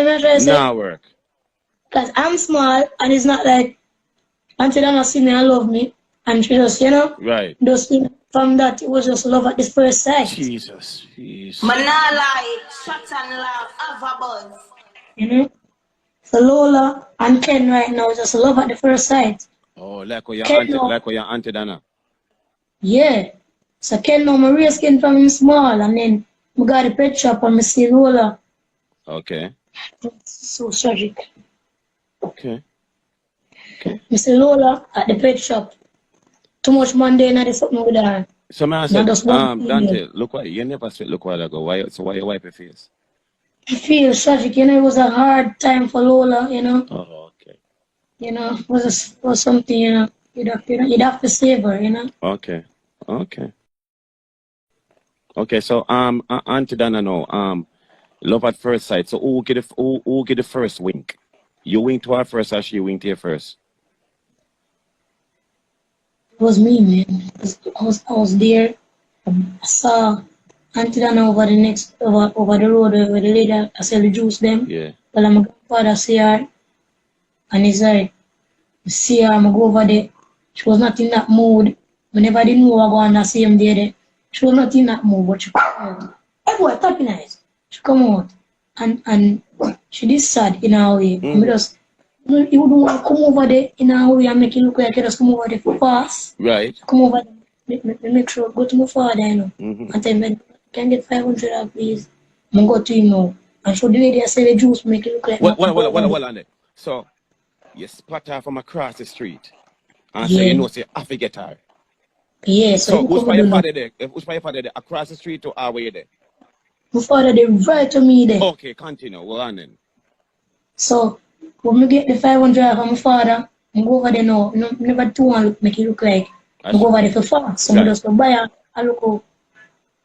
what I'm trying to say? Nah work. Because I'm small and it's not like until Donna see me and love me. And she just, Right. just from that, it was just love at this first sight. Jesus. Jeez. Manala, shut and laugh, have a buzz. So Lola and Ken right now just love at the first sight. Oh, like your Ken auntie, now, like your auntie Dana. yeah. So Ken now, my race skin from him small, and then I got the pet shop and I see Lola. Okay. It's so tragic. Okay. Okay. I see Lola at the pet shop. Too much Monday and I did something with her. So man Not said, just one Dante, look what you never said look while ago. Why you wipe your face? I feel tragic, it was a hard time for Lola, Oh, okay. It was something, you'd have to save her, Okay. Okay. Okay, so Auntie Dana no, love at first sight. So who get the first wink? You wink to her first or she winked you first? It was me, man. I was there. I saw Auntie Dana over the road where the lady I sell the juice them. Yeah. Well, my grandfather see her, and he's like, see her, I go over there. She was not in that mood. Whenever I didn't know I go on the same day there. She was not in that mood, but she come out. Hey boy, tappy nice. She come out. And she did sad in her way. Because you wouldn't want to come over there in her way and make it look like you just come over there for fast. Right. Come over there, make sure, go to my father, and tell me, can I get 500 please? I'm going to go to him now. And show the lady I sell the juice, make it look like Well, on it. So you spot her from across the street. And so you say I forget her. Yeah, so who's by your father there? Who's by your father there? Across the street or are we there? My father they right to me there. Okay, continue. Go on then. So when we get the 500 from my father, I go over there now. Never too long make it look like I go over there for fast. So I just go buy a local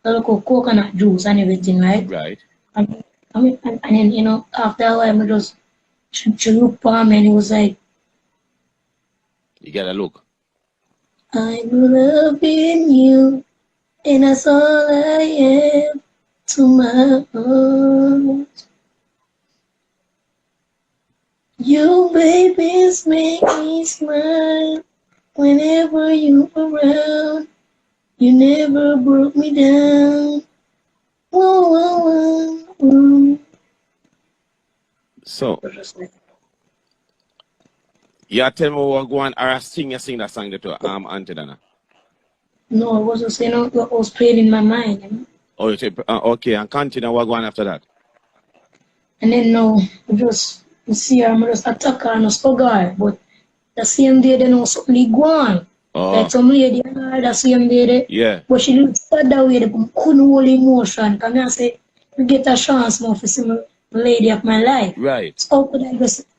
coconut juice and everything, right? Right. And then after a while I just she look for me and he was like, you gotta look. I'm loving you, and that's all I am to my heart. You babies make me smile whenever you around. You never broke me down. Whoa, whoa, whoa, whoa. So you tell me what go on or sing that song to Auntie Dana. No, I wasn't saying what was playing in my mind, Oh, you say, okay, and continue what go on after that. And then now I just see her, I just attack her and just hug her. But the same day then also something go on. Like some lady the same day there. Yeah. But she looked sad that way, but couldn't hold emotion. Because I say, we get a chance now to see my lady of my life. Right. So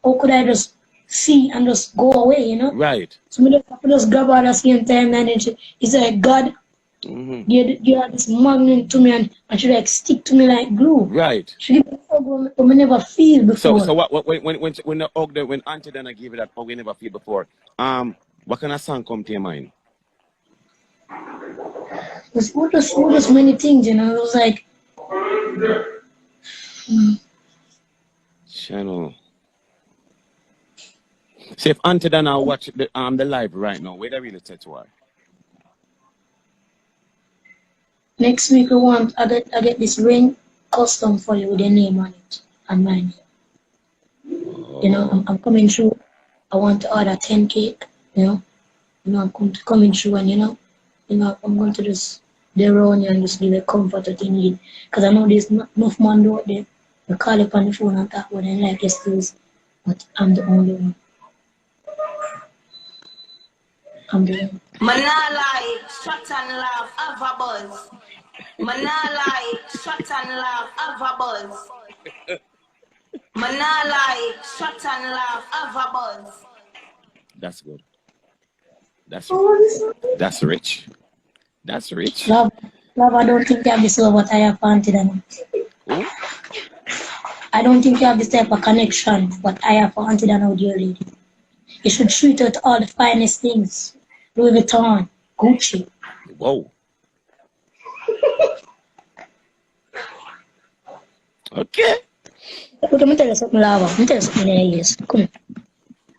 how could I just see and just go away, Right. So I have to just grab her at the same time and then it's like God give this magnet to me and she like stick to me like glue. Right. She give me a hug when I never feel before. So what when the hug when Auntie Dana gave you that hug you never feel before, what kind of song come to your mind? It was just many things, It was like Channel. See if Auntie Dana watch the live right now, where they really say to her? Next week I get this ring custom for you with your name on it and mine. I'm coming through. I want to order 10 cake, I'm coming through and I'm going to just there around you and just give a comfort that you need. Because I know there's not enough man out there. You call up on the phone and talk about them like your skills, but I'm the only one. I'm the one. Manala, shut and laugh, have a buzz. Manala, shut and laugh, have a buzz. Manala, shut and laugh, have a buzz. That's good. That's rich. That's rich. Love, I don't think you have this love what I have for Auntie Dana. I don't think you have this type of connection what I have for Auntie Dana with your lady. You should treat her to all the finest things. Louis Vuitton, Gucci. Whoa. Okay. Look, let me tell you something, Lava. Let me tell you something in the ears. Come on. You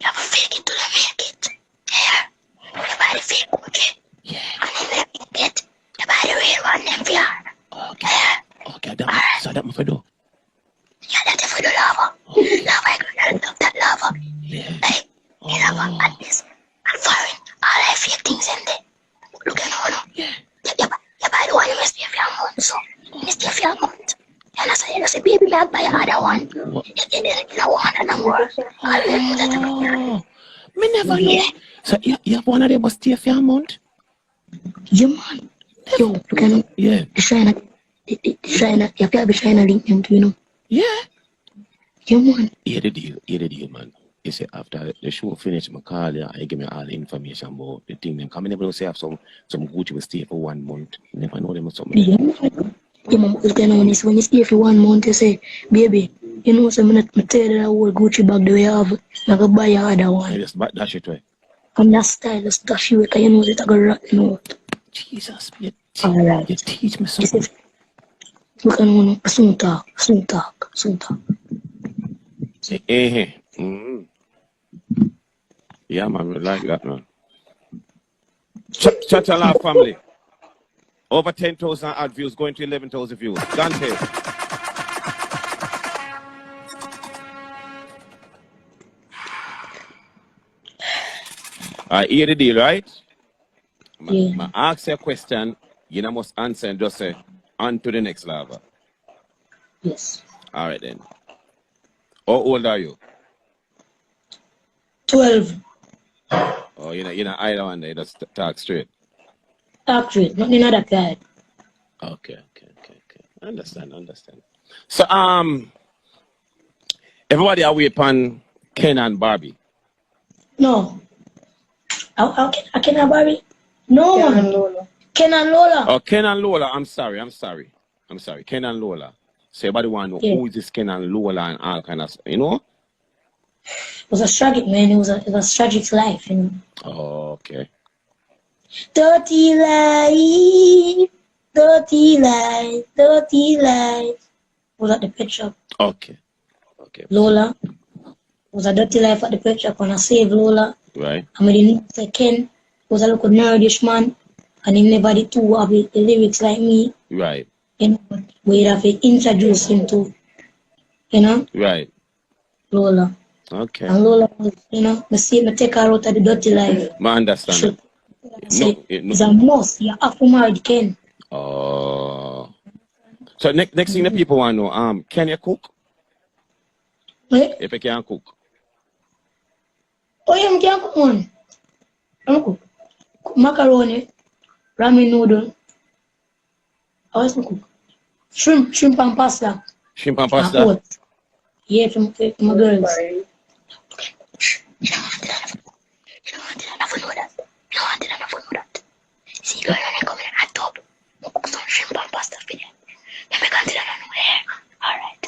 have to fake it till you make it. Yeah. You buy the fake, okay? Yeah. And then you get, you buy the real one, then we are. Okay. Yeah. Okay, that right. So that my do. Yeah, that's for the lava. Okay. Lava, I love that lava. Yeah. Hey, lava, at this. I'm foreign. All I fake things in there. Look at me, yeah. You buy the one you must pay for a month, so. You must pay for a month. And I say, baby, I buy another one. What? You don't want another more. Oh, me never know. So you have one of them must stay for a month? Yeah, man. Yo, look at me. Yeah. The China, you have to have the China link them to, you know. Yeah. Yeah, man. Hear the deal, man. You say after the show finish, I call you, I give me all the information about the thing. Them come, never know say have some Gucci will stay for 1 month. You never know them or something. Yeah, man. Yeah, mama, when you stay for 1 month, you say, baby, you know, so I'm tell you that whole Gucci bag the way you have, I'm going to buy another one. Yeah, just dash it away. From that style, just dash it away, because you know that I got rotten out. Jesus, you teach me something. Look at me, soon talk. Yeah, man, we like that, man. Chat a lot, family. Over 10,000 ad views, going to 11,000 views. Dante. I hear the deal, right? Yeah. I ask you a question, you must answer and just say, on to the next lava. Yes. All right, then. How old are you? 12. Oh, you're not either one, they just talk straight. Talk straight, nothing other kind. Okay. Understand. So, everybody are waiting on Ken and Barbie. No. I Ken and Barbie? No. Ken and Lola. Ken and Lola. Oh, Ken and Lola. I'm sorry. Ken and Lola. So everybody want to know who is this Ken and Lola and all kind of stuff, you know? It was a tragic, man. It was a tragic life, you know. Oh, okay. Dirty life. Was at the pet shop. Okay. Lola was a dirty life at the pet shop, and I saved Lola. Right. And when he say Ken was a little nerdish man, and he never did too have the lyrics like me. Right. You know, but we'd have to introduce him to, you know. Right. Lola. Okay. And Lola was, me take her out of the dirty life. I understand. It's a must. You have to marry Ken. Oh. So next thing the people want to know, can you cook? What? If you can cook. Oh yeah, I can cook one. I can cook macaroni, ramen noodle. I always cook. Shrimp and pasta. Shrimp and pasta? Yeah, for my girls. You don't want to know that. See, girl, when I come in a tub, I cook some shrimp and pasta for them. Then we can do that on the air. Alright,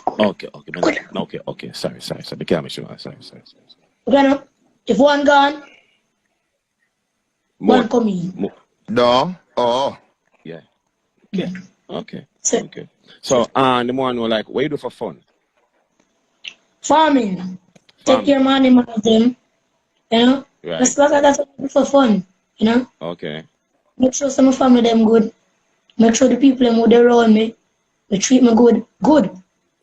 good. Okay. Sorry. Become sure. Sorry. Okay, if one gone, one come in. No. Oh. Yeah. Okay. So, the one who like, what you do for fun? Farming. Take care of my animals, them. You know? Right. That's what I do for fun. You know? Okay. Make sure some family them good. Make sure the people them who they around me, they treat me good. Good.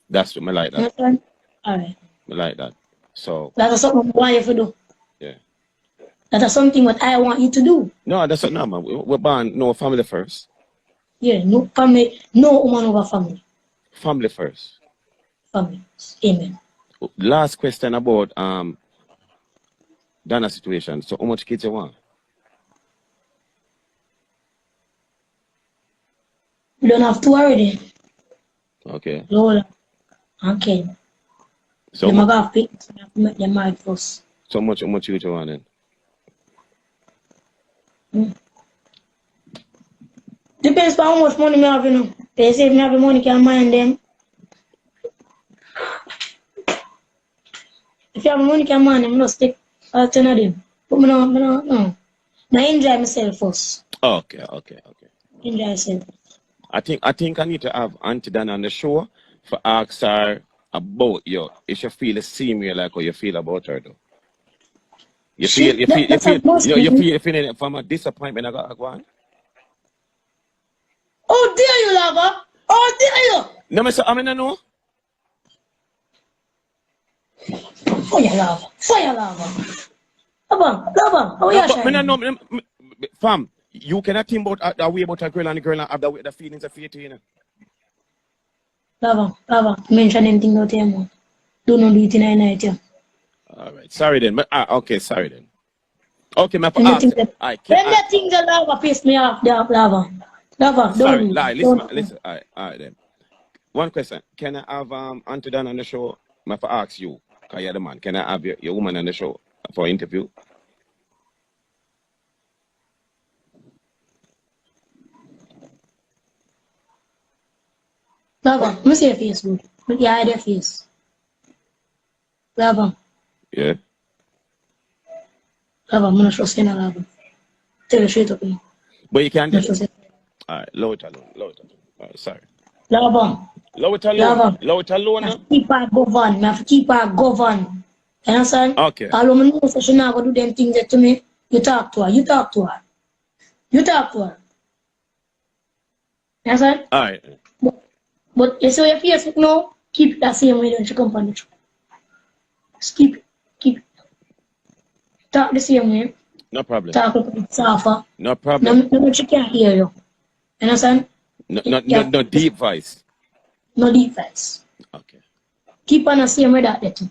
That's what I like that. You understand? Alright. I like that. So that's something I want you to do. Yeah. That's something what I want you to do. No, that's not man. We're born no family first. Yeah, no family, no woman over family. Family first. Family. Amen. Last question about Dona's situation. So how much kids you want? We don't have two already. Okay. Lola. Okay. So the mother have picked to make them married first. So how much you want then? Depends on how much money me have, you know. They say if me have the money can mind them. If you have money can mind them, no stick all 10 of them. But no. I enjoy myself first. Okay. Enjoy yourself. I think I need to have Auntie Dana on the show for ask her about you, if she feel the same way like how you feel about her though. You She, feel, you that, feel, you that's a feel, must you be. feel, you feeling it from a disappointment. I got go on. Oh, dare you, lover? Oh, dare you? No, I mean, I know. Fire, lover. Fire, lover. Lover, how are No, you but me no shining? know, fam. You cannot think about a way about a girl and the girl and have the feelings of faith, you know. Lover, mention anything about him, man. Do not do it in a night, yeah. All right, sorry then. Okay, sorry then. Okay, my And the ask. thing that, I can. when the thing that lover piss me off, lover. Lover, don't Sorry, do lie. it. Don't do it. Listen. All right then. One question. Can I have Auntie Dan on the show? I ask you, cause you're the man. Can I have your woman on the show for interview? Lover, let me see your face, bro. Look your hide your face. Lover, Yeah. I'm not trust you, no, lover. Tell you straight up, me. But you can I'm do not it. trust you. All right, low it alone. All right, sorry. Lover, Low it alone. lover. Low it alone I now. have to keep her govern. I have to keep her govern. You understand? Okay. All of me know so she not gonna do them things that to me. You talk to her. You talk to her. You talk to her. You understand? All right. But you see your Facebook now, keep it that same way when she come on the show. Just keep it. Keep it. Talk the same way. No problem. Talk a little bit softer. No problem. No, she can't hear you. You understand? Yeah. No deep voice. No defense. Okay. Keep on the same way that they do.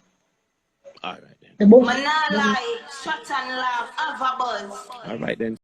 All right then. The both. Man, I lie, shut and laugh, have a buzz. All right then.